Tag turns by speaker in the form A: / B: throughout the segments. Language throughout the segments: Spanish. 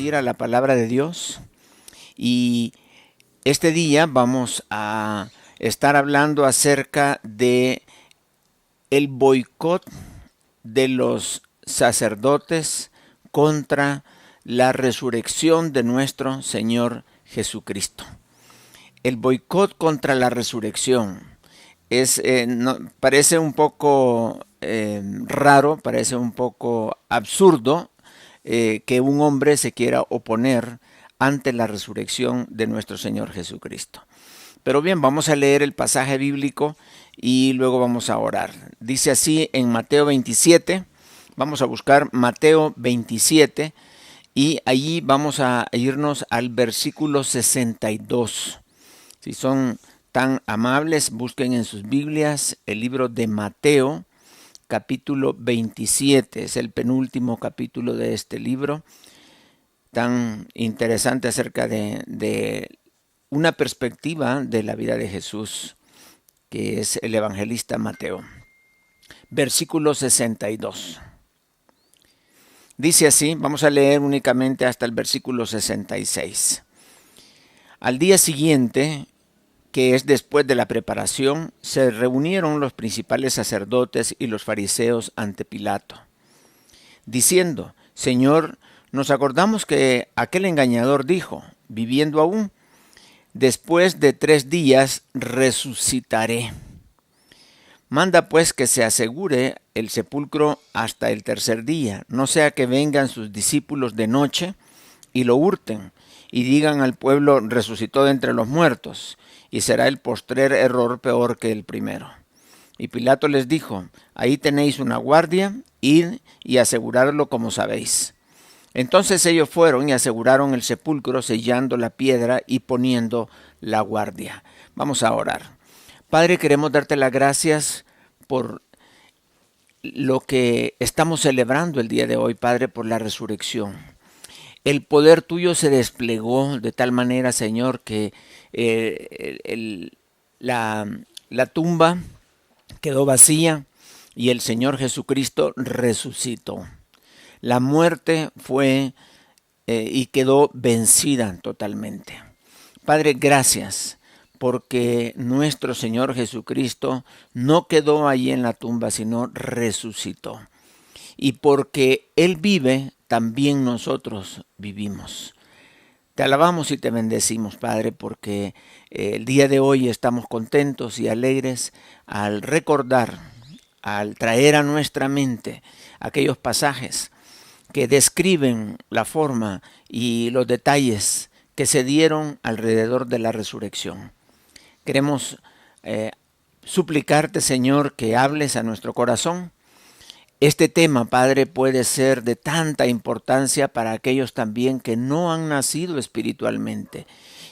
A: ir a la palabra de Dios y este día vamos a estar hablando acerca de el boicot de los sacerdotes contra la resurrección de nuestro Señor Jesucristo. El boicot contra la resurrección parece un poco raro, parece un poco absurdo que un hombre se quiera oponer ante la resurrección de nuestro Señor Jesucristo. Pero bien, vamos a leer el pasaje bíblico y luego vamos a orar. Dice así en Mateo 27, vamos a buscar Mateo 27 y allí vamos a irnos al versículo 62. Si son tan amables, busquen en sus Biblias el libro de Mateo, capítulo 27. Es el penúltimo capítulo de este libro, tan interesante acerca de una perspectiva de la vida de Jesús, que es el evangelista Mateo. Versículo 62. Dice así, vamos a leer únicamente hasta el versículo 66. Al día siguiente, que es después de la preparación, se reunieron los principales sacerdotes y los fariseos ante Pilato, diciendo: Señor, nos acordamos que aquel engañador dijo, viviendo aún, después de 3 días resucitaré. Manda pues que se asegure el sepulcro hasta el 3er día, no sea que vengan sus discípulos de noche y lo hurten, y digan al pueblo: resucitó de entre los muertos, y será el postrer error peor que el primero. Y Pilato les dijo: ahí tenéis una guardia, id y aseguradlo como sabéis. Entonces ellos fueron y aseguraron el sepulcro, sellando la piedra y poniendo la guardia. Vamos a orar. Padre, queremos darte las gracias por lo que estamos celebrando el día de hoy, Padre, por la resurrección. El poder tuyo se desplegó de tal manera, Señor, que la tumba quedó vacía y el Señor Jesucristo resucitó. La muerte fue y quedó vencida totalmente. Padre, gracias, porque nuestro Señor Jesucristo no quedó allí en la tumba, sino resucitó. Y porque Él vive, también nosotros vivimos. Te alabamos y te bendecimos, Padre, porque el día de hoy estamos contentos y alegres al recordar, al traer a nuestra mente aquellos pasajes que describen la forma y los detalles que se dieron alrededor de la resurrección. Queremos suplicarte, Señor, que hables a nuestro corazón. Este tema, Padre, puede ser de tanta importancia para aquellos también que no han nacido espiritualmente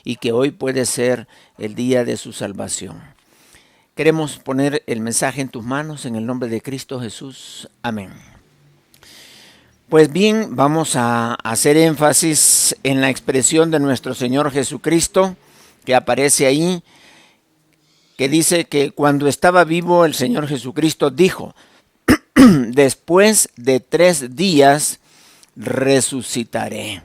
A: y que hoy puede ser el día de su salvación. Queremos poner el mensaje en tus manos en el nombre de Cristo Jesús. Amén. Pues bien, vamos a hacer énfasis en la expresión de nuestro Señor Jesucristo que aparece ahí, que dice que cuando estaba vivo el Señor Jesucristo dijo: después de 3 días resucitaré.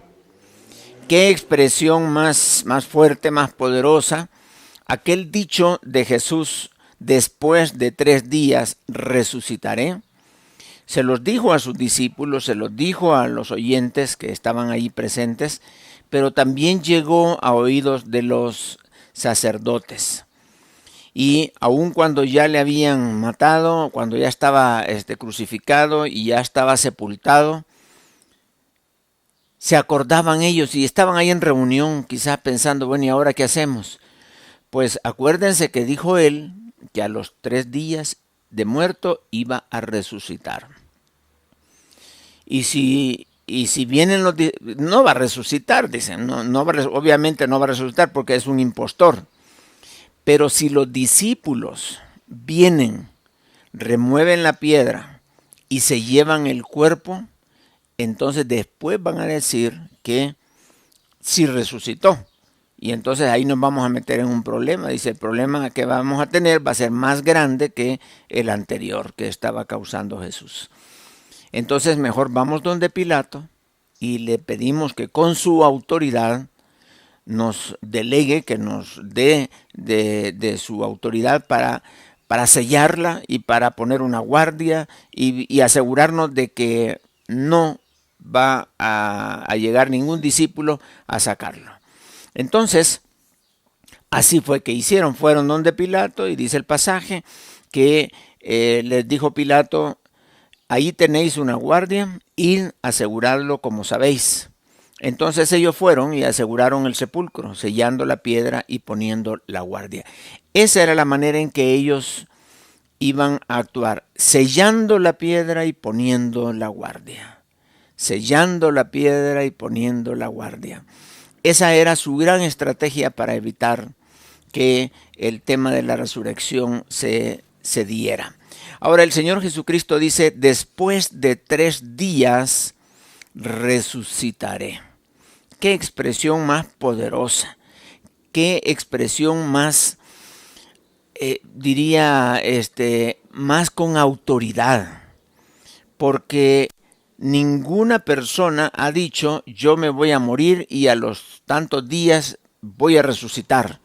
A: Qué expresión más fuerte, más poderosa. Aquel dicho de Jesús: después de 3 días resucitaré. Se los dijo a sus discípulos, se los dijo a los oyentes que estaban ahí presentes, pero también llegó a oídos de los sacerdotes. Y aun cuando ya le habían matado, cuando ya estaba crucificado y ya estaba sepultado, se acordaban ellos y estaban ahí en reunión, quizás pensando: bueno, ¿y ahora qué hacemos? Pues acuérdense que dijo él que a los 3 días de muerto iba a resucitar. Y si vienen no va a resucitar, dicen, obviamente no va a resucitar porque es un impostor. Pero si los discípulos vienen, remueven la piedra y se llevan el cuerpo, entonces después van a decir que sí resucitó. Y entonces ahí nos vamos a meter en un problema. Dice, el problema que vamos a tener va a ser más grande que el anterior que estaba causando Jesús. Entonces mejor vamos donde Pilato y le pedimos que con su autoridad nos delegue, que nos dé de su autoridad para sellarla y para poner una guardia y asegurarnos de que no va a llegar ningún discípulo a sacarlo. Entonces, así fue que hicieron, fueron donde Pilato y dice el pasaje que les dijo Pilato: ahí tenéis una guardia, id, aseguradlo como sabéis. Entonces ellos fueron y aseguraron el sepulcro, sellando la piedra y poniendo la guardia. Esa era la manera en que ellos iban a actuar, sellando la piedra y poniendo la guardia. Sellando la piedra y poniendo la guardia. Esa era su gran estrategia para evitar que el tema de la resurrección se diera. Ahora el Señor Jesucristo dice: después de 3 días resucitaré. Qué expresión más poderosa, qué expresión más, más con autoridad, porque ninguna persona ha dicho: yo me voy a morir y a los tantos días voy a resucitar.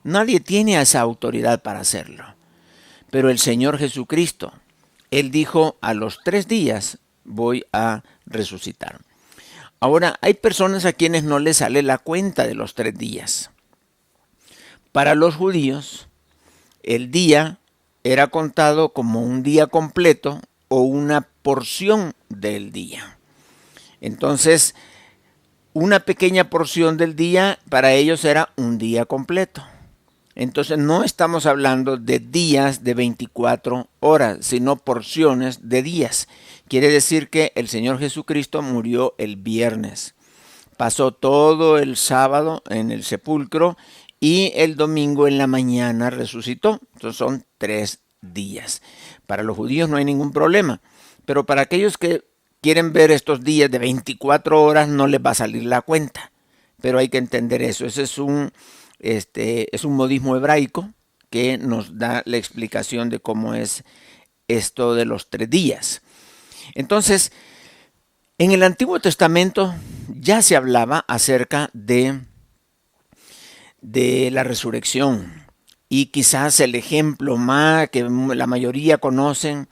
A: Nadie tiene esa autoridad para hacerlo. Pero el Señor Jesucristo, Él dijo: a los 3 días voy a resucitar. Ahora, hay personas a quienes no les sale la cuenta de los 3 días. Para los judíos, el día era contado como un día completo o una porción del día. Entonces, una pequeña porción del día para ellos era un día completo. Entonces no estamos hablando de días de 24 horas, sino porciones de días. Quiere decir que el Señor Jesucristo murió el viernes. Pasó todo el sábado en el sepulcro y el domingo en la mañana resucitó. Entonces son 3 días. Para los judíos no hay ningún problema, pero para aquellos que quieren ver estos días de 24 horas no les va a salir la cuenta. Pero hay que entender eso. Ese es un modismo hebraico que nos da la explicación de cómo es esto de los 3 días. Entonces, en el Antiguo Testamento ya se hablaba acerca de la resurrección. Y quizás el ejemplo más que la mayoría conocen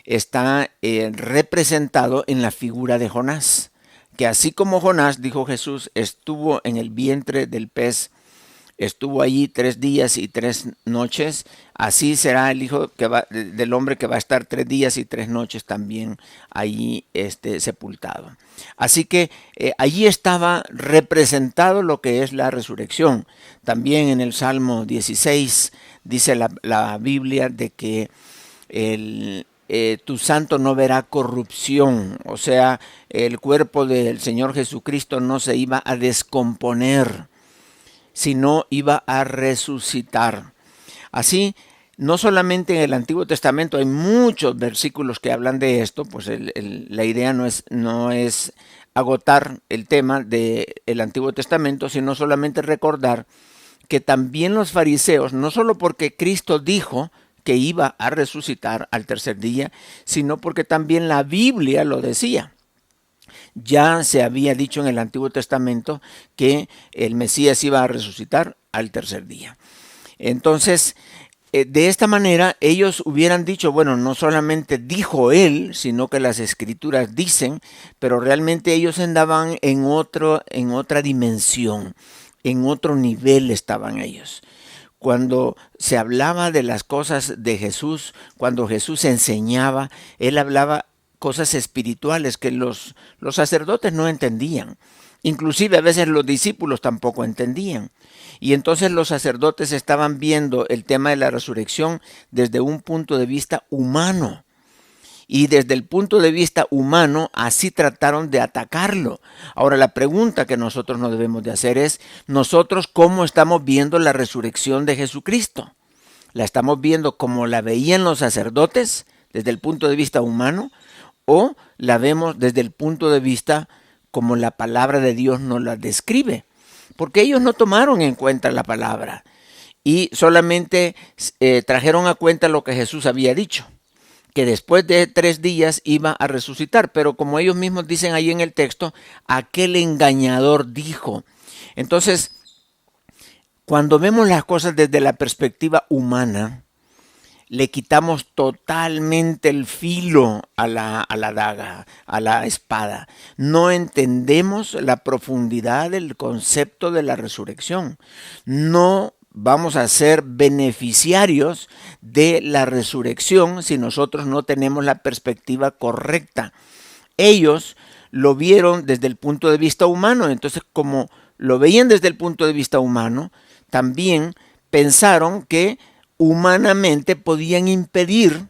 A: está representado en la figura de Jonás. Que así como Jonás, dijo Jesús, estuvo en el vientre del pez, estuvo allí 3 días y 3 noches, así será el Hijo del Hombre, que va a estar 3 días y 3 noches también allí sepultado. Así que allí estaba representado lo que es la resurrección. También en el Salmo 16 dice la Biblia de que tu santo no verá corrupción, o sea, el cuerpo del Señor Jesucristo no se iba a descomponer, sino iba a resucitar. Así, no solamente en el Antiguo Testamento hay muchos versículos que hablan de esto, pues la idea no es agotar el tema del Antiguo Testamento, sino solamente recordar que también los fariseos, no solo porque Cristo dijo que iba a resucitar al 3er día, sino porque también la Biblia lo decía. Ya se había dicho en el Antiguo Testamento que el Mesías iba a resucitar al 3er día. Entonces, de esta manera ellos hubieran dicho, bueno, no solamente dijo él, sino que las Escrituras dicen, pero realmente ellos andaban en otra dimensión, en otro nivel estaban ellos. Cuando se hablaba de las cosas de Jesús, cuando Jesús enseñaba, él hablaba cosas espirituales que los sacerdotes no entendían. Inclusive a veces los discípulos tampoco entendían. Y entonces los sacerdotes estaban viendo el tema de la resurrección desde un punto de vista humano. Y desde el punto de vista humano, así trataron de atacarlo. Ahora, la pregunta que nosotros nos debemos de hacer es, ¿nosotros cómo estamos viendo la resurrección de Jesucristo? ¿La estamos viendo como la veían los sacerdotes desde el punto de vista humano? ¿O la vemos desde el punto de vista como la palabra de Dios nos la describe? Porque ellos no tomaron en cuenta la palabra y solamente trajeron a cuenta lo que Jesús había dicho. que después de 3 días iba a resucitar. Pero como ellos mismos dicen ahí en el texto, aquel engañador dijo. Entonces, cuando vemos las cosas desde la perspectiva humana, le quitamos totalmente el filo a la daga, a la espada. No entendemos la profundidad del concepto de la resurrección. No vamos a ser beneficiarios de la resurrección si nosotros no tenemos la perspectiva correcta. Ellos lo vieron desde el punto de vista humano, entonces como lo veían desde el punto de vista humano, también pensaron que humanamente podían impedir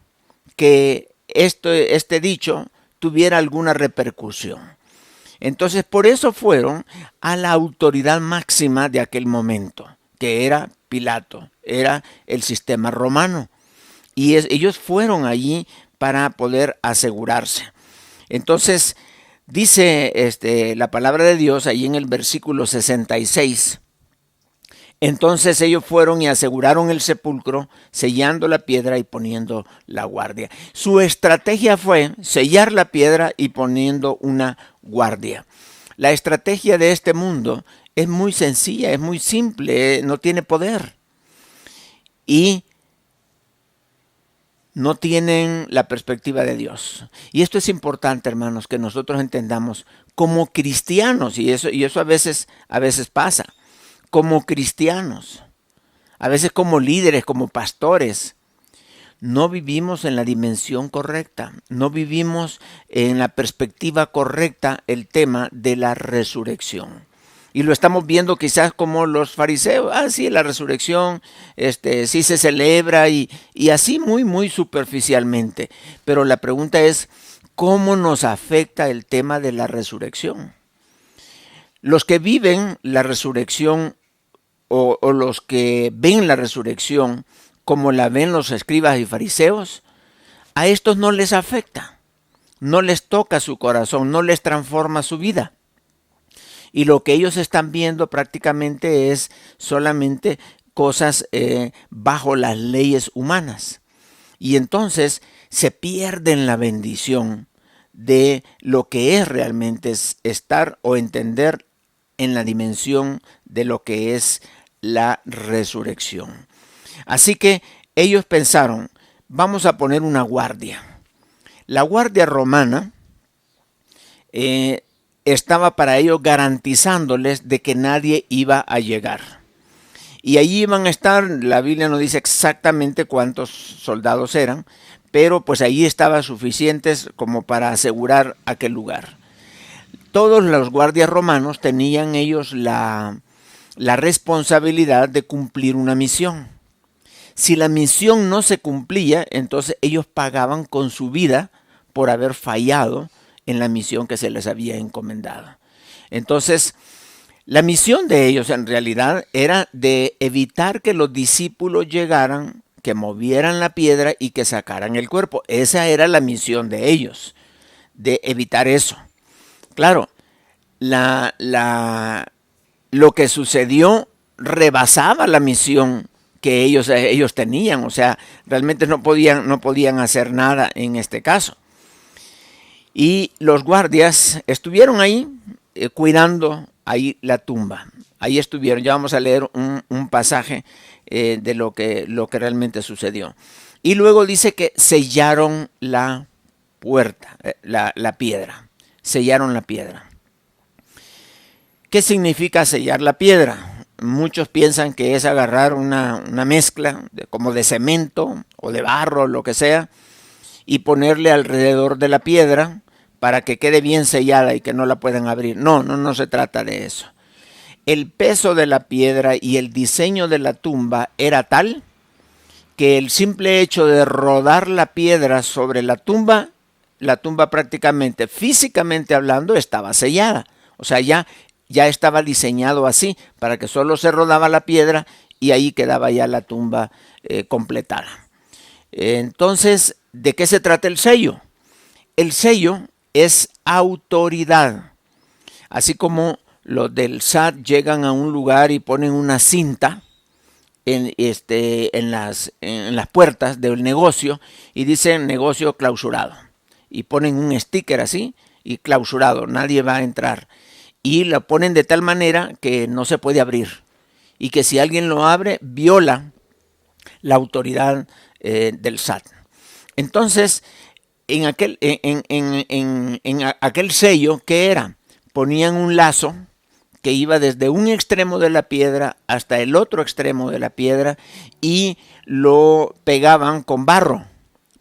A: que este dicho tuviera alguna repercusión. Entonces por eso fueron a la autoridad máxima de aquel momento, que era Pilato, era el sistema romano. Y ellos fueron allí para poder asegurarse. Entonces dice la palabra de Dios ahí en el versículo 66. Entonces ellos fueron y aseguraron el sepulcro, sellando la piedra y poniendo la guardia. Su estrategia fue sellar la piedra y poniendo una guardia. La estrategia de este mundo es muy sencilla, es muy simple, no tiene poder. Y no tienen la perspectiva de Dios. Y esto es importante, hermanos, que nosotros entendamos como cristianos, y eso a veces pasa. Como cristianos, a veces como líderes, como pastores, no vivimos en la dimensión correcta, no vivimos en la perspectiva correcta el tema de la resurrección. Y lo estamos viendo quizás como los fariseos, sí, la resurrección sí se celebra y así muy superficialmente. Pero la pregunta es, ¿cómo nos afecta el tema de la resurrección? Los que viven la resurrección o los que ven la resurrección como la ven los escribas y fariseos, a estos no les afecta, no les toca su corazón, no les transforma su vida. Y lo que ellos están viendo prácticamente es solamente cosas bajo las leyes humanas. Y entonces se pierden la bendición de lo que es realmente estar o entender en la dimensión de lo que es la resurrección. Así que ellos pensaron, vamos a poner una guardia. La guardia romana estaba para ellos garantizándoles de que nadie iba a llegar. Y allí iban a estar, la Biblia no dice exactamente cuántos soldados eran, pero pues allí estaban suficientes como para asegurar aquel lugar. Todos los guardias romanos tenían ellos la responsabilidad de cumplir una misión. Si la misión no se cumplía, entonces ellos pagaban con su vida por haber fallado en la misión que se les había encomendado. Entonces, la misión de ellos en realidad era de evitar que los discípulos llegaran, que movieran la piedra y que sacaran el cuerpo. Esa era la misión de ellos, de evitar eso. Claro, lo que sucedió rebasaba la misión que ellos tenían, o sea, realmente no podían hacer nada en este caso. Y los guardias estuvieron ahí cuidando ahí la tumba. Ahí estuvieron, ya vamos a leer un pasaje de lo que realmente sucedió. Y luego dice que sellaron la puerta, la piedra, sellaron la piedra. ¿Qué significa sellar la piedra? Muchos piensan que es agarrar una mezcla como de cemento o de barro, lo que sea, y ponerle alrededor de la piedra para que quede bien sellada y que no la puedan abrir. No se trata de eso. El peso de la piedra y el diseño de la tumba era tal que el simple hecho de rodar la piedra sobre la tumba prácticamente, físicamente hablando, estaba sellada. O sea, ya estaba diseñado así, para que solo se rodaba la piedra y ahí quedaba ya la tumba completada. Entonces, ¿de qué se trata el sello? El sello es autoridad. Así como los del SAT llegan a un lugar y ponen una cinta en las puertas del negocio y dicen negocio clausurado. Y ponen un sticker así y clausurado, nadie va a entrar. Y lo ponen de tal manera que no se puede abrir. Y que si alguien lo abre, viola la autoridad del SAT. Entonces, en aquel sello, ¿qué era? Ponían un lazo que iba desde un extremo de la piedra hasta el otro extremo de la piedra y lo pegaban con barro.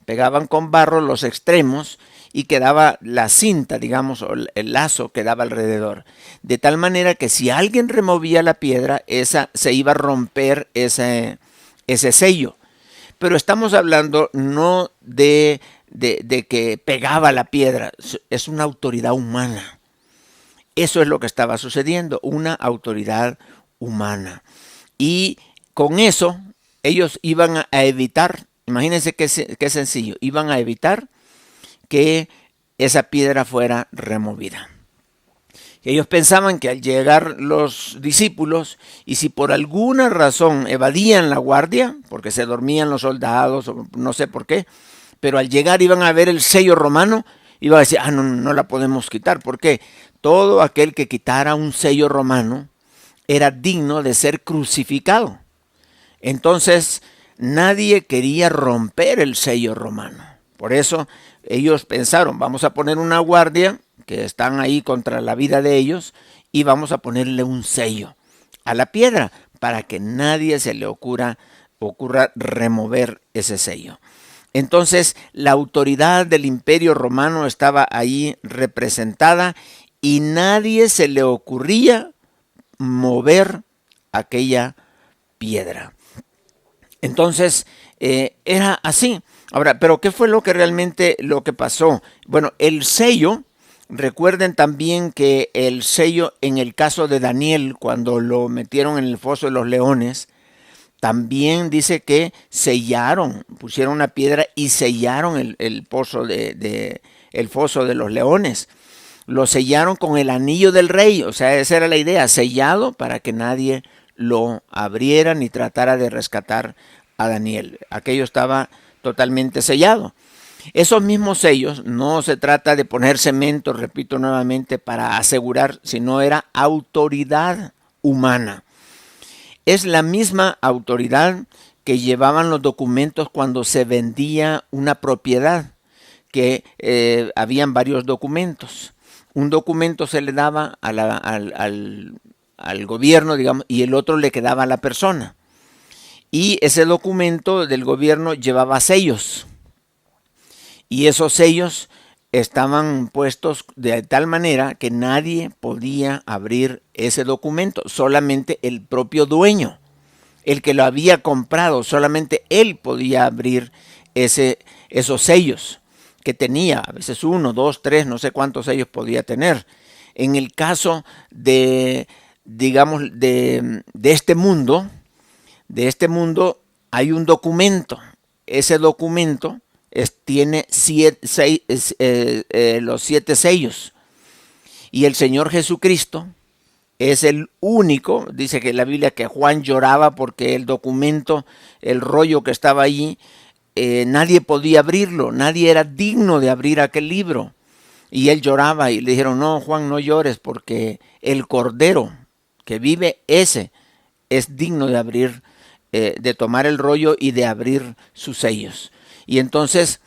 A: Pegaban con barro los extremos y quedaba la cinta, digamos, o el lazo quedaba alrededor. De tal manera que si alguien removía la piedra, esa se iba a romper ese sello. Pero estamos hablando no de que pegaba la piedra, es una autoridad humana. Eso es lo que estaba sucediendo, una autoridad humana. Y con eso ellos iban a evitar, imagínense qué sencillo, iban a evitar que esa piedra fuera removida. Ellos pensaban que al llegar los discípulos, y si por alguna razón evadían la guardia, porque se dormían los soldados, o no sé por qué, pero al llegar iban a ver el sello romano, iban a decir, no la podemos quitar. ¿Por qué? Todo aquel que quitara un sello romano era digno de ser crucificado. Entonces, nadie quería romper el sello romano. Por eso ellos pensaron, vamos a poner una guardia que están ahí contra la vida de ellos y vamos a ponerle un sello a la piedra para que nadie se le ocurra remover ese sello. Entonces, la autoridad del Imperio Romano estaba ahí representada y nadie se le ocurría mover aquella piedra. Entonces, era así. Ahora, ¿pero qué fue lo que pasó? Bueno, el sello, recuerden también que el sello en el caso de Daniel, cuando lo metieron en el foso de los leones, también dice que sellaron, pusieron una piedra y sellaron el foso de los leones. Lo sellaron con el anillo del rey, o sea, esa era la idea, sellado para que nadie lo abriera ni tratara de rescatar a Daniel. Aquello estaba totalmente sellado. Esos mismos sellos, no se trata de poner cemento, repito nuevamente, para asegurar, sino era autoridad humana. Es la misma autoridad que llevaban los documentos cuando se vendía una propiedad, que habían varios documentos. Un documento se le daba al gobierno, digamos, y el otro le quedaba a la persona. Y ese documento del gobierno llevaba sellos. Y esos sellos estaban puestos de tal manera que nadie podía abrir ese documento, solamente el propio dueño, el que lo había comprado, solamente él podía abrir esos sellos que tenía, a veces 1, 2, 3, no sé cuántos sellos podía tener. En el caso de este mundo, hay un documento. Ese documento tiene los 7 sellos. Y el Señor Jesucristo es el único, dice que la Biblia que Juan lloraba porque el documento, el rollo que estaba allí, nadie podía abrirlo, nadie era digno de abrir aquel libro. Y él lloraba y le dijeron, no, Juan, no llores porque el Cordero que vive, ese es digno de abrir, de tomar el rollo y de abrir sus sellos. Y entonces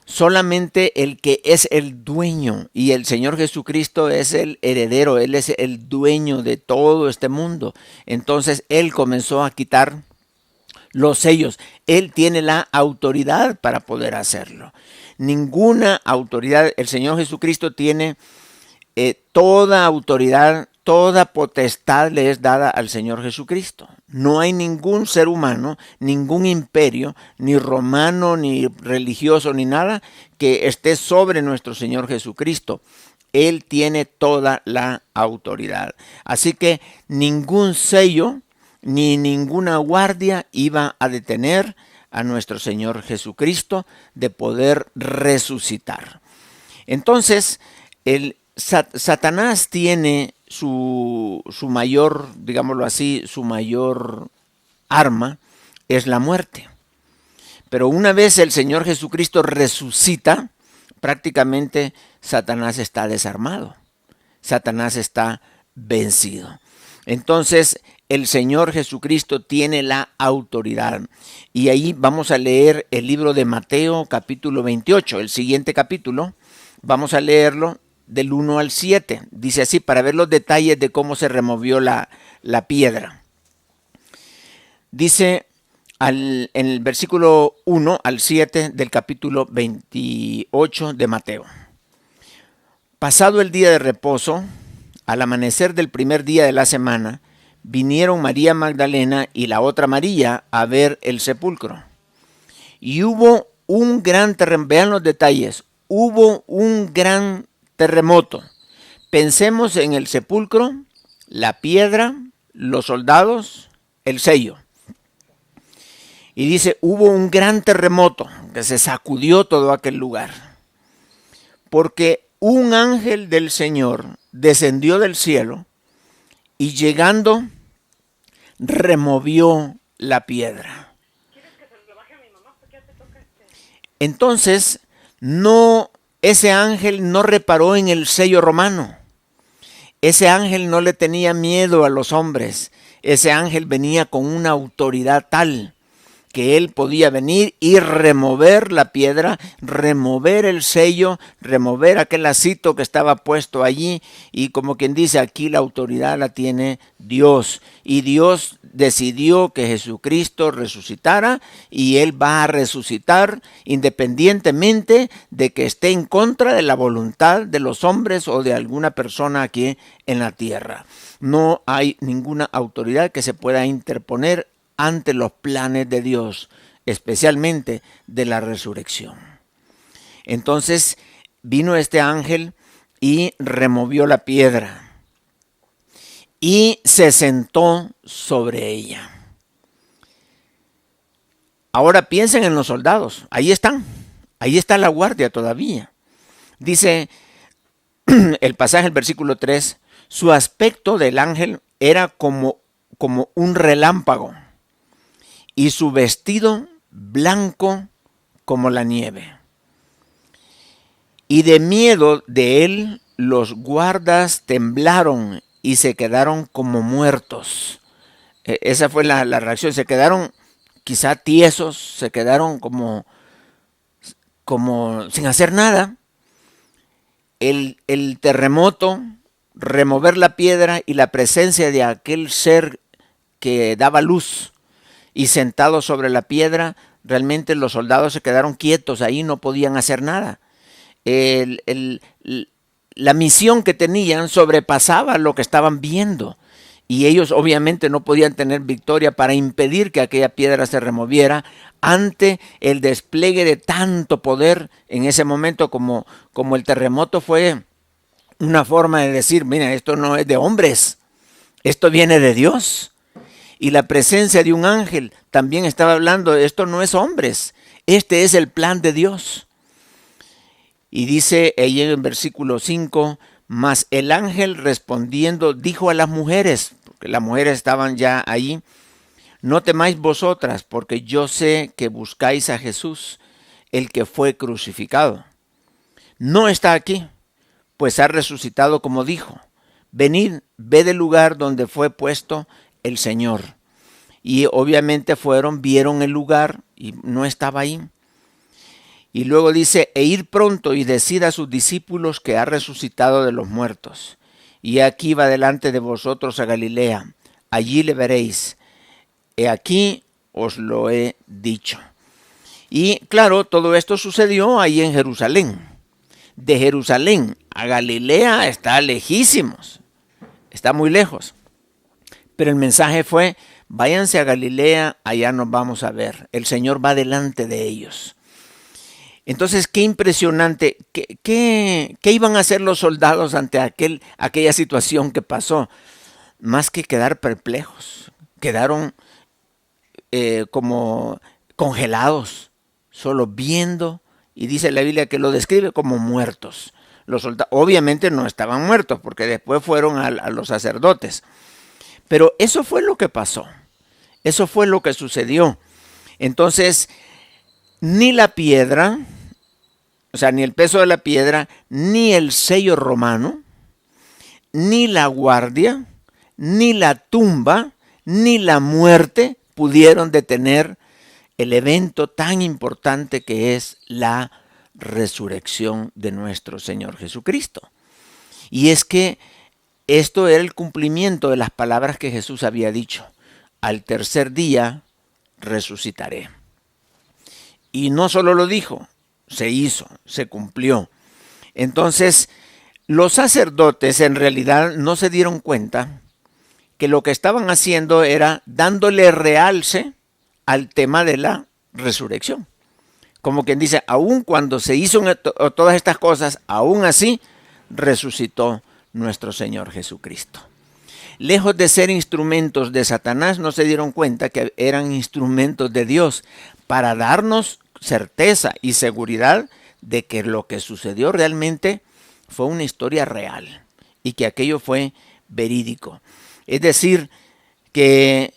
A: solamente el que es el dueño, y el Señor Jesucristo es el heredero, Él es el dueño de todo este mundo. Entonces Él comenzó a quitar los sellos. Él tiene la autoridad para poder hacerlo. Ninguna autoridad, el Señor Jesucristo tiene toda autoridad, toda potestad le es dada al Señor Jesucristo. No hay ningún ser humano, ningún imperio, ni romano, ni religioso, ni nada, que esté sobre nuestro Señor Jesucristo. Él tiene toda la autoridad. Así que ningún sello, ni ninguna guardia iba a detener a nuestro Señor Jesucristo de poder resucitar. Entonces, Satanás tiene su mayor, digámoslo así, su mayor arma, es la muerte. Pero una vez el Señor Jesucristo resucita, prácticamente Satanás está desarmado. Satanás está vencido. Entonces el Señor Jesucristo tiene la autoridad. Y ahí vamos a leer el libro de Mateo capítulo 28, el siguiente capítulo. Vamos a leerlo del 1 al 7. Dice así, para ver los detalles de cómo se removió la piedra. Dice en el versículo 1 al 7 del capítulo 28 de Mateo. Pasado el día de reposo, al amanecer del primer día de la semana, vinieron María Magdalena y la otra María a ver el sepulcro. Y hubo un gran terremoto, vean los detalles, hubo un gran terremoto. Pensemos en el sepulcro, la piedra, los soldados, el sello. Y dice, hubo un gran terremoto que se sacudió todo aquel lugar. Porque un ángel del Señor descendió del cielo y llegando removió la piedra. Entonces, ese ángel no reparó en el sello romano. Ese ángel no le tenía miedo a los hombres. Ese ángel venía con una autoridad tal que él podía venir y remover la piedra, remover el sello, remover aquel lacito que estaba puesto allí, y como quien dice, aquí la autoridad la tiene Dios, y Dios decidió que Jesucristo resucitara, y él va a resucitar independientemente de que esté en contra de la voluntad de los hombres o de alguna persona aquí en la tierra. No hay ninguna autoridad que se pueda interponer ante los planes de Dios, especialmente de la resurrección. Entonces vino este ángel y removió la piedra y se sentó sobre ella. Ahora piensen en los soldados, ahí están, ahí está la guardia todavía. Dice el pasaje, el versículo 3, su aspecto del ángel era como un relámpago, y su vestido blanco como la nieve. Y de miedo de él los guardas temblaron y se quedaron como muertos. Esa fue la reacción, se quedaron quizá tiesos, se quedaron como sin hacer nada. El terremoto, remover la piedra y la presencia de aquel ser que daba luz, y sentados sobre la piedra, realmente los soldados se quedaron quietos, ahí no podían hacer nada. La misión que tenían sobrepasaba lo que estaban viendo, y ellos obviamente no podían tener victoria para impedir que aquella piedra se removiera ante el despliegue de tanto poder en ese momento, como el terremoto fue una forma de decir, mira, esto no es de hombres, esto viene de Dios. Y la presencia de un ángel también estaba hablando, esto no es hombres, este es el plan de Dios. Y dice ahí en el versículo 5, mas el ángel respondiendo dijo a las mujeres, porque las mujeres estaban ya ahí, no temáis vosotras, porque yo sé que buscáis a Jesús, el que fue crucificado. No está aquí, pues ha resucitado como dijo. Venid, ved el lugar donde fue puesto el Señor. Y obviamente vieron el lugar y no estaba ahí. Y luego dice, e ir pronto y decid a sus discípulos que ha resucitado de los muertos. Y aquí va delante de vosotros a Galilea, allí le veréis. He aquí os lo he dicho. Y claro, todo esto sucedió ahí en Jerusalén. De Jerusalén a Galilea está lejísimos, está muy lejos. Pero el mensaje fue, váyanse a Galilea, allá nos vamos a ver. El Señor va delante de ellos. Entonces, qué impresionante. ¿Qué iban a hacer los soldados ante aquella situación que pasó? Más que quedar perplejos, quedaron como congelados, solo viendo. Y dice la Biblia que lo describe como muertos. Los soldados obviamente no estaban muertos, porque después fueron a los sacerdotes. Pero eso fue lo que pasó. Eso fue lo que sucedió. Entonces, ni la piedra, o sea, ni el peso de la piedra, ni el sello romano, ni la guardia, ni la tumba, ni la muerte pudieron detener el evento tan importante que es la resurrección de nuestro Señor Jesucristo. Y es que esto era el cumplimiento de las palabras que Jesús había dicho: al tercer día resucitaré. Y no solo lo dijo, se hizo, se cumplió. Entonces, los sacerdotes en realidad no se dieron cuenta que lo que estaban haciendo era dándole realce al tema de la resurrección. Como quien dice, aun cuando se hizo todas estas cosas, aún así resucitó nuestro Señor Jesucristo. Lejos de ser instrumentos de Satanás, no se dieron cuenta que eran instrumentos de Dios para darnos certeza y seguridad de que lo que sucedió realmente fue una historia real y que aquello fue verídico. Es decir, que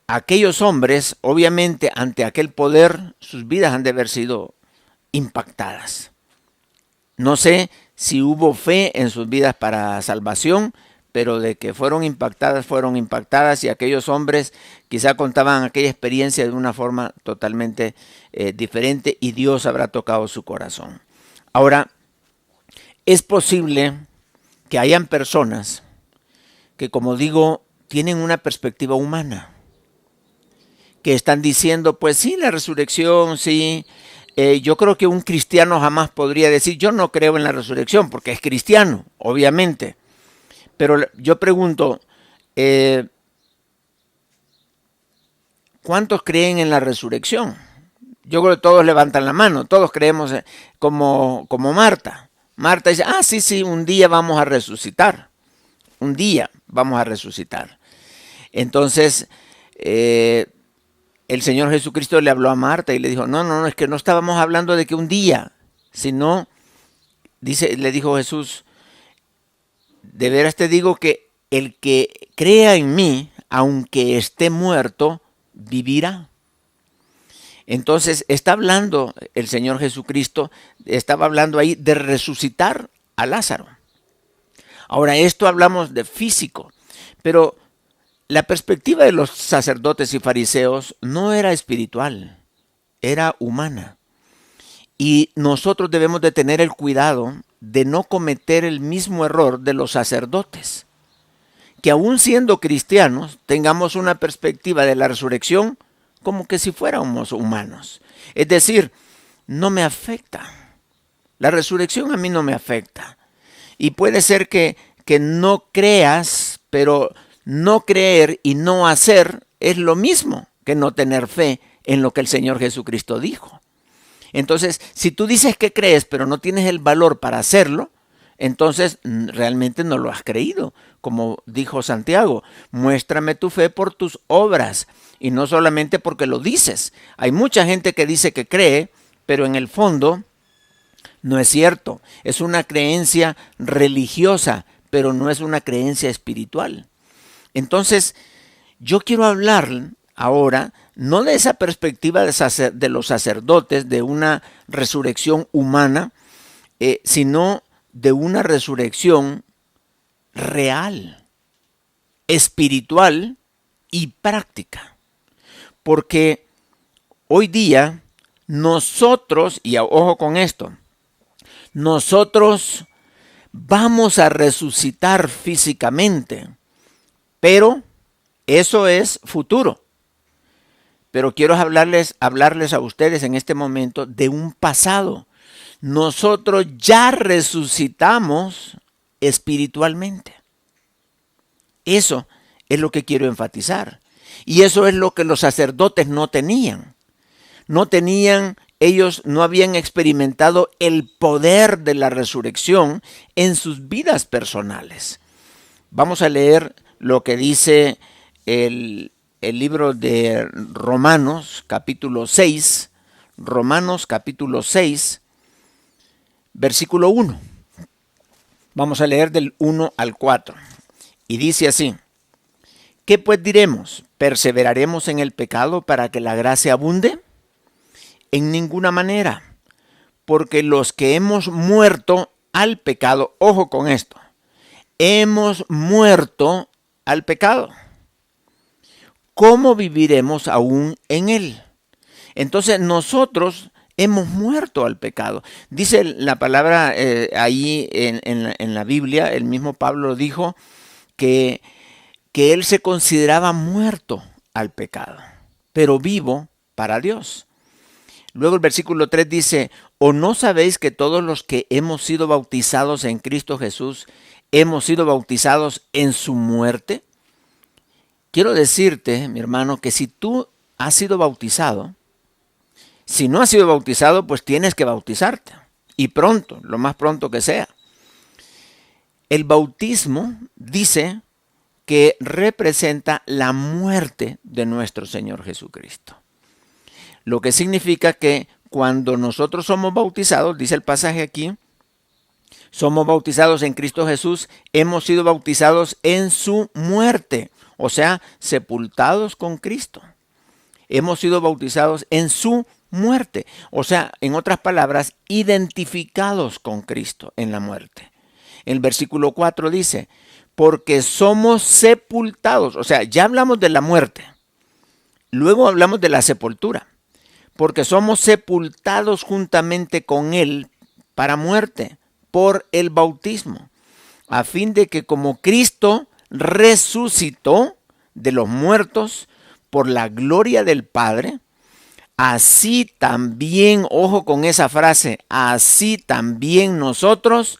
A: aquellos hombres, obviamente, ante aquel poder, sus vidas han de haber sido impactadas. No sé si hubo fe en sus vidas para salvación, pero de que fueron impactadas, y aquellos hombres quizá contaban aquella experiencia de una forma totalmente diferente, y Dios habrá tocado su corazón. Ahora, es posible que hayan personas que, como digo, tienen una perspectiva humana, que están diciendo, pues sí, la resurrección, sí. Yo creo que un cristiano jamás podría decir, yo no creo en la resurrección, porque es cristiano, obviamente. Pero yo pregunto, ¿cuántos creen en la resurrección? Yo creo que todos levantan la mano, todos creemos como Marta. Marta dice, sí, un día vamos a resucitar. Un día vamos a resucitar. Entonces, el Señor Jesucristo le habló a Marta y le dijo, no, es que no estábamos hablando de que un día, sino, le dijo Jesús, de veras te digo que el que crea en mí, aunque esté muerto, vivirá. Entonces está hablando el Señor Jesucristo, estaba hablando ahí de resucitar a Lázaro. Ahora, esto hablamos de físico, pero la perspectiva de los sacerdotes y fariseos no era espiritual, era humana. Y nosotros debemos de tener el cuidado de no cometer el mismo error de los sacerdotes. Que aún siendo cristianos, tengamos una perspectiva de la resurrección como que si fuéramos humanos. Es decir, no me afecta. La resurrección a mí no me afecta. Y puede ser que no creas, pero no creer y no hacer es lo mismo que no tener fe en lo que el Señor Jesucristo dijo. Entonces, si tú dices que crees, pero no tienes el valor para hacerlo, entonces realmente no lo has creído. Como dijo Santiago, muéstrame tu fe por tus obras y no solamente porque lo dices. Hay mucha gente que dice que cree, pero en el fondo no es cierto. Es una creencia religiosa, pero no es una creencia espiritual. Entonces, yo quiero hablar ahora no de esa perspectiva de los sacerdotes, de una resurrección humana, sino de una resurrección real, espiritual y práctica. Porque hoy día nosotros, y ojo con esto, nosotros vamos a resucitar físicamente, pero eso es futuro. Pero quiero hablarles a ustedes en este momento de un pasado. Nosotros ya resucitamos espiritualmente. Eso es lo que quiero enfatizar. Y eso es lo que los sacerdotes no tenían. Ellos no habían experimentado el poder de la resurrección en sus vidas personales. Vamos a leer lo que dice el libro de Romanos, capítulo 6, versículo 1. Vamos a leer del 1 al 4. Y dice así: ¿Qué pues diremos? ¿Perseveraremos en el pecado para que la gracia abunde? En ninguna manera, porque los que hemos muerto al pecado, ojo con esto, hemos muerto al pecado, ¿cómo viviremos aún en él? Entonces nosotros hemos muerto al pecado. Dice la palabra ahí en la Biblia, el mismo Pablo dijo que él se consideraba muerto al pecado, pero vivo para Dios. Luego el versículo 3 dice, ¿o no sabéis que todos los que hemos sido bautizados en Cristo Jesús, hemos sido bautizados en su muerte? Quiero decirte, mi hermano, que si tú has sido bautizado, si no has sido bautizado, pues tienes que bautizarte. Y pronto, lo más pronto que sea. El bautismo dice que representa la muerte de nuestro Señor Jesucristo. Lo que significa que cuando nosotros somos bautizados, dice el pasaje aquí, somos bautizados en Cristo Jesús, hemos sido bautizados en su muerte, o sea, sepultados con Cristo. Hemos sido bautizados en su muerte, o sea, en otras palabras, identificados con Cristo en la muerte. El versículo 4 dice, porque somos sepultados, o sea, ya hablamos de la muerte, luego hablamos de la sepultura, porque somos sepultados juntamente con Él para muerte, por el bautismo, a fin de que como Cristo resucitó de los muertos por la gloria del Padre, así también, ojo con esa frase, así también nosotros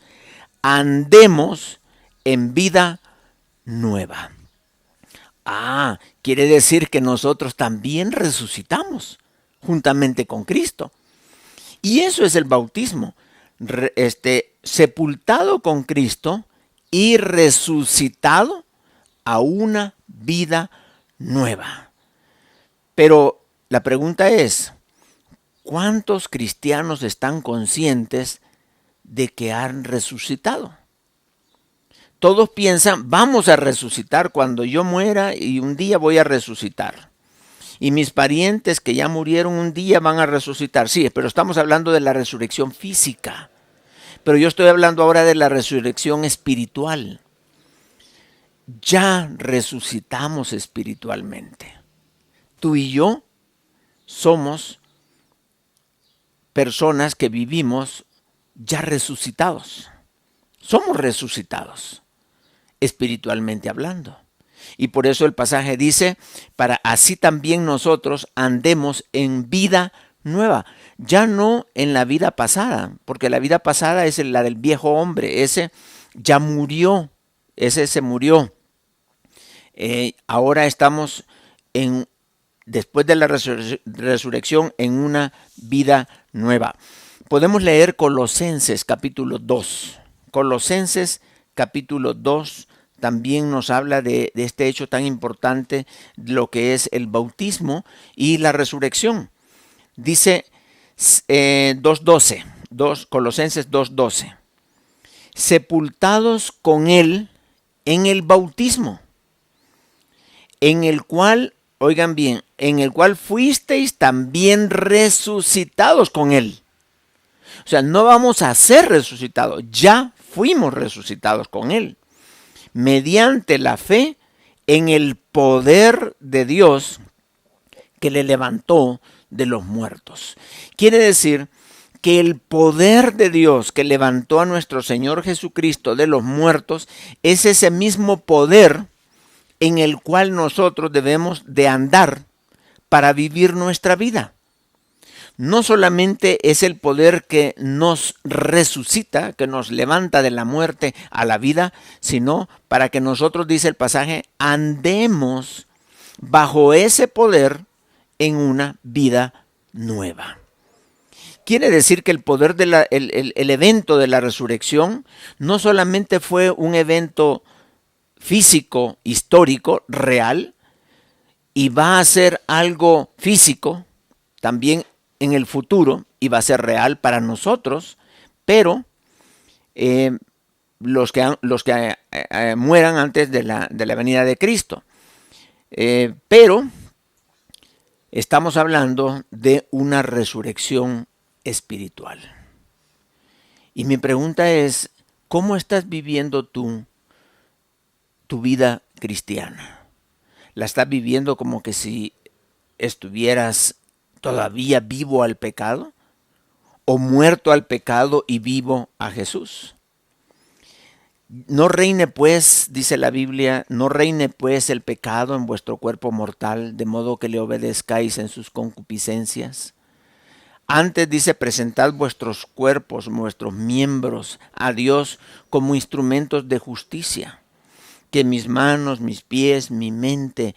A: andemos en vida nueva. Quiere decir que nosotros también resucitamos juntamente con Cristo. Y eso es el bautismo, sepultado con Cristo y resucitado a una vida nueva. Pero la pregunta es, ¿cuántos cristianos están conscientes de que han resucitado? Todos piensan, vamos a resucitar cuando yo muera y un día voy a resucitar. Y mis parientes que ya murieron un día van a resucitar. Sí, pero estamos hablando de la resurrección física. Pero yo estoy hablando ahora de la resurrección espiritual. Ya resucitamos espiritualmente. Tú y yo somos personas que vivimos ya resucitados. Somos resucitados, espiritualmente hablando. Y por eso el pasaje dice, para así también nosotros andemos en vida nueva. Ya no en la vida pasada, porque la vida pasada es la del viejo hombre. Ese ya murió, ese se murió. Ahora estamos después de la resurrección en una vida nueva. Podemos leer Colosenses capítulo 2. Colosenses capítulo 2 también nos habla de este hecho tan importante, lo que es el bautismo y la resurrección. Dice 2:12, Colosenses 2:12. Sepultados con él en el bautismo, en el cual, oigan bien, en el cual fuisteis también resucitados con él. O sea, no vamos a ser resucitados, ya fuimos resucitados con él, mediante la fe en el poder de Dios que le levantó de los muertos. Quiere decir que el poder de Dios que levantó a nuestro Señor Jesucristo de los muertos es ese mismo poder en el cual nosotros debemos de andar para vivir nuestra vida. No solamente es el poder que nos resucita, que nos levanta de la muerte a la vida, sino para que nosotros, dice el pasaje, andemos bajo ese poder en una vida nueva. Quiere decir que el poder el evento de la resurrección no solamente fue un evento físico, histórico, real, y va a ser algo físico también en el futuro y va a ser real para nosotros, pero los que mueran antes de la venida de Cristo. Pero estamos hablando de una resurrección espiritual. Y mi pregunta es, ¿cómo estás viviendo tú tu vida cristiana? ¿La estás viviendo como que si estuvieras todavía vivo al pecado? ¿O muerto al pecado y vivo a Jesús? No reine pues, dice la Biblia, no reine pues el pecado en vuestro cuerpo mortal, de modo que le obedezcáis en sus concupiscencias. Antes dice, presentad vuestros cuerpos, vuestros miembros a Dios como instrumentos de justicia. Que mis manos, mis pies, mi mente,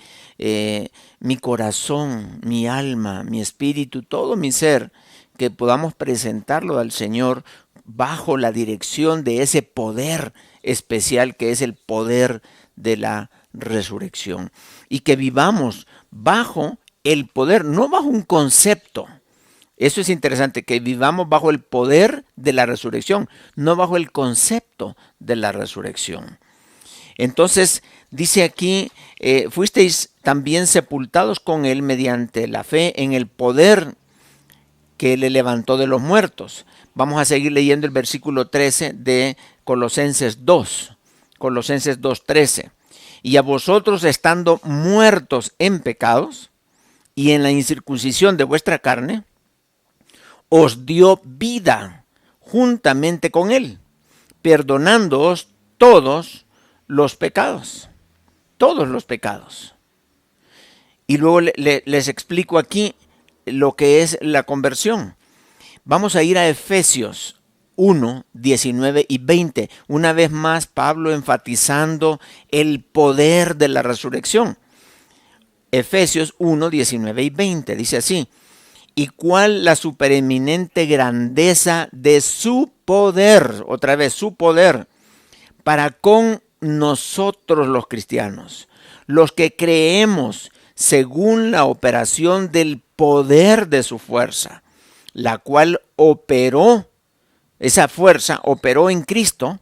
A: mi corazón, mi alma, mi espíritu, todo mi ser, que podamos presentarlo al Señor bajo la dirección de ese poder especial que es el poder de la resurrección. Y que vivamos bajo el poder, no bajo un concepto. Eso es interesante, que vivamos bajo el poder de la resurrección, no bajo el concepto de la resurrección. Entonces, dice aquí, fuisteis también sepultados con él mediante la fe en el poder que le levantó de los muertos. Vamos a seguir leyendo el versículo 13 de Colosenses 2, Colosenses 2:13. Y a vosotros estando muertos en pecados y en la incircuncisión de vuestra carne, os dio vida juntamente con él, perdonándoos todos los pecados. Todos los pecados. Y luego les explico aquí lo que es la conversión. Vamos a ir a Efesios 1, 19 y 20. Una vez más, Pablo enfatizando el poder de la resurrección. Efesios 1, 19 y 20. Dice así: y cuál la supereminente grandeza de su poder, otra vez su poder, para con nosotros los cristianos, los que creemos según la operación del poder de su fuerza, la cual operó, esa fuerza operó en Cristo,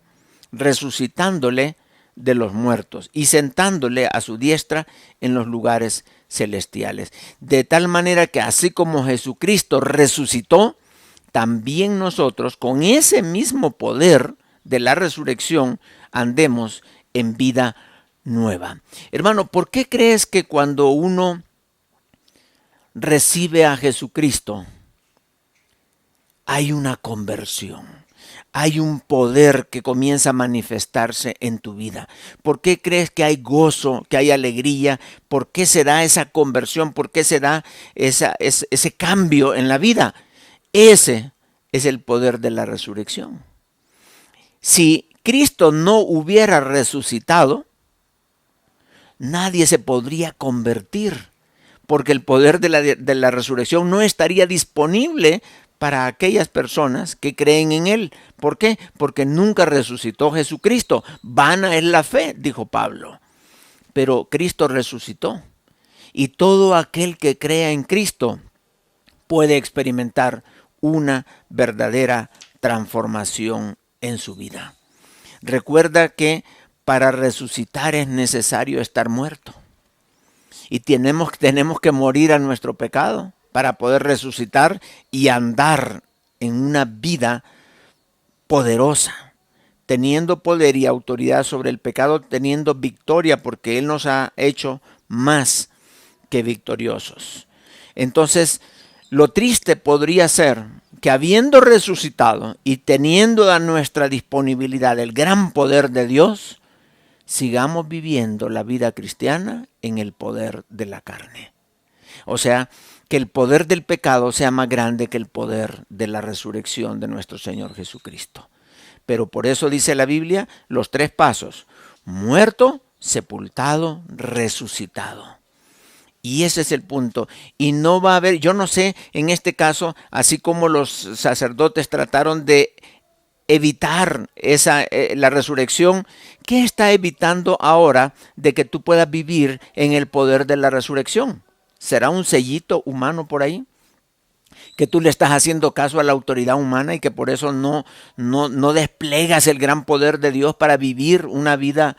A: resucitándole de los muertos y sentándole a su diestra en los lugares celestiales. De tal manera que así como Jesucristo resucitó, también nosotros con ese mismo poder de la resurrección andemos en vida nueva. Hermano, ¿por qué crees que cuando uno recibe a Jesucristo hay una conversión? Hay un poder que comienza a manifestarse en tu vida. ¿Por qué crees que hay gozo, que hay alegría? ¿Por qué se da esa conversión? ¿Por qué se da ese cambio en la vida? Ese es el poder de la resurrección. Si Cristo no hubiera resucitado, nadie se podría convertir, porque el poder de la resurrección no estaría disponible para aquellas personas que creen en Él. ¿Por qué? Porque nunca resucitó Jesucristo. Vana es la fe, dijo Pablo. Pero Cristo resucitó. Y todo aquel que crea en Cristo puede experimentar una verdadera transformación en su vida. Recuerda que para resucitar es necesario estar muerto. Y tenemos que morir a nuestro pecado para poder resucitar y andar en una vida poderosa, teniendo poder y autoridad sobre el pecado, teniendo victoria, porque Él nos ha hecho más que victoriosos. Entonces, lo triste podría ser que habiendo resucitado y teniendo a nuestra disponibilidad el gran poder de Dios, sigamos viviendo la vida cristiana en el poder de la carne. O sea, que el poder del pecado sea más grande que el poder de la resurrección de nuestro Señor Jesucristo. Pero por eso dice la Biblia los 3 pasos: muerto, sepultado, resucitado. Y ese es el punto. Y no va a haber, yo no sé, en este caso, así como los sacerdotes trataron de evitar la resurrección, ¿qué está evitando ahora de que tú puedas vivir en el poder de la resurrección? ¿Será un sellito humano por ahí? Que tú le estás haciendo caso a la autoridad humana y que por eso no desplegas el gran poder de Dios para vivir una vida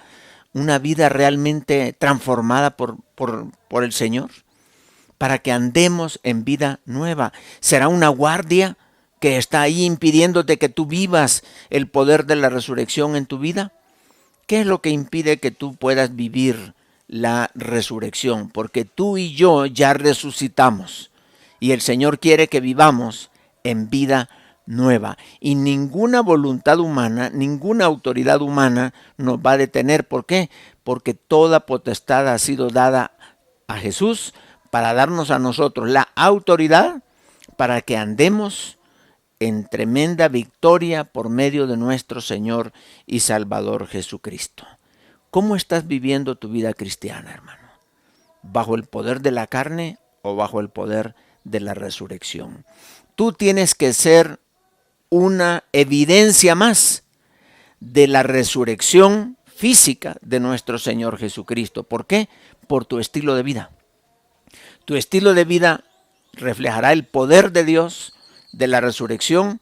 A: una vida realmente transformada por el Señor, para que andemos en vida nueva. ¿Será una guardia que está ahí impidiéndote que tú vivas el poder de la resurrección en tu vida? ¿Qué es lo que impide que tú puedas vivir la resurrección? Porque tú y yo ya resucitamos y el Señor quiere que vivamos en vida nueva. Y ninguna voluntad humana, ninguna autoridad humana nos va a detener. ¿Por qué? Porque toda potestad ha sido dada a Jesús para darnos a nosotros la autoridad para que andemos en tremenda victoria por medio de nuestro Señor y Salvador Jesucristo. ¿Cómo estás viviendo tu vida cristiana, hermano? ¿Bajo el poder de la carne o bajo el poder de la resurrección? Tú tienes que ser una evidencia más de la resurrección física de nuestro Señor Jesucristo. ¿Por qué? Por tu estilo de vida. Tu estilo de vida reflejará el poder de Dios, de la resurrección,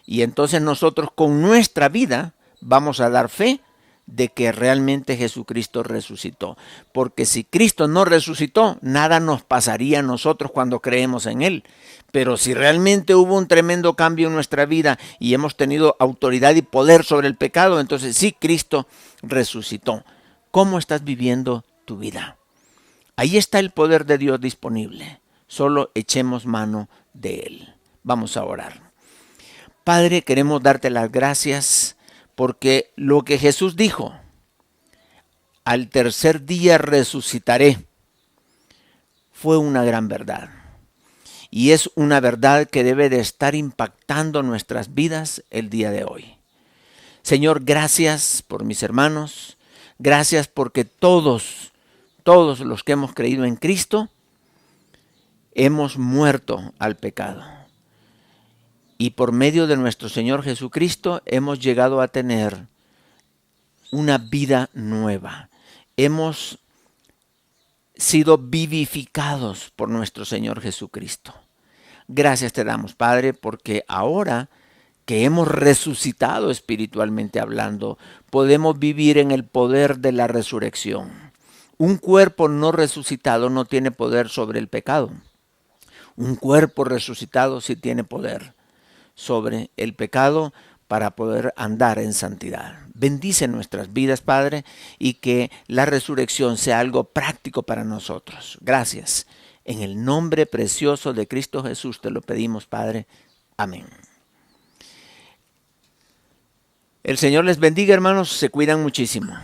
A: y entonces nosotros con nuestra vida vamos a dar fe de que realmente Jesucristo resucitó. Porque si Cristo no resucitó, nada nos pasaría a nosotros cuando creemos en Él. Pero si realmente hubo un tremendo cambio en nuestra vida y hemos tenido autoridad y poder sobre el pecado, entonces sí, Cristo resucitó. ¿Cómo estás viviendo tu vida? Ahí está el poder de Dios disponible. Solo echemos mano de Él. Vamos a orar. Padre, queremos darte las gracias porque lo que Jesús dijo, al tercer día resucitaré, fue una gran verdad. Y es una verdad que debe de estar impactando nuestras vidas el día de hoy. Señor, gracias por mis hermanos. Gracias porque todos los que hemos creído en Cristo, hemos muerto al pecado. Y por medio de nuestro Señor Jesucristo hemos llegado a tener una vida nueva. Hemos sido vivificados por nuestro Señor Jesucristo. Gracias te damos, Padre, porque ahora que hemos resucitado espiritualmente hablando, podemos vivir en el poder de la resurrección. Un cuerpo no resucitado no tiene poder sobre el pecado. Un cuerpo resucitado sí tiene poder sobre el pecado para poder andar en santidad. Bendice nuestras vidas, Padre, y que la resurrección sea algo práctico para nosotros. Gracias. En el nombre precioso de Cristo Jesús te lo pedimos, Padre. Amén. El Señor les bendiga, hermanos. Se cuidan muchísimo.